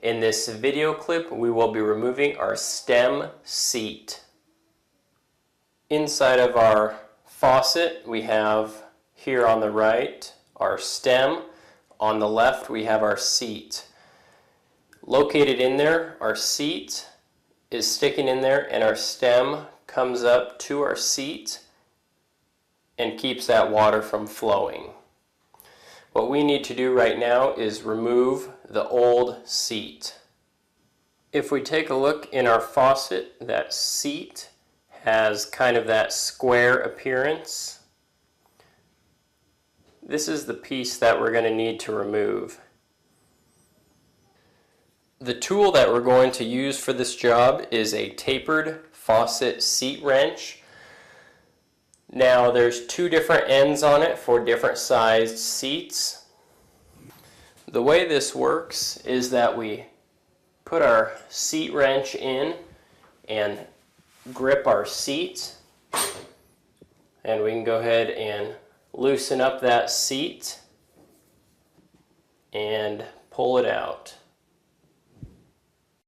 In this video clip, we will be removing our stem seat. Inside of our faucet, we have here on the right our stem. On the left, we have our seat. Located in there, our seat is sticking in there, and our stem comes up to our seat and keeps that water from flowing. What we need to do right now is remove the old seat. If we take a look in our faucet, that seat has kind of that square appearance. This is the piece that we're going to need to remove. The tool that we're going to use for this job is a tapered faucet seat wrench. Now there's two different ends on it for different sized seats. The way this works is that we put our seat wrench in and grip our seat, and we can go ahead and loosen up that seat and pull it out.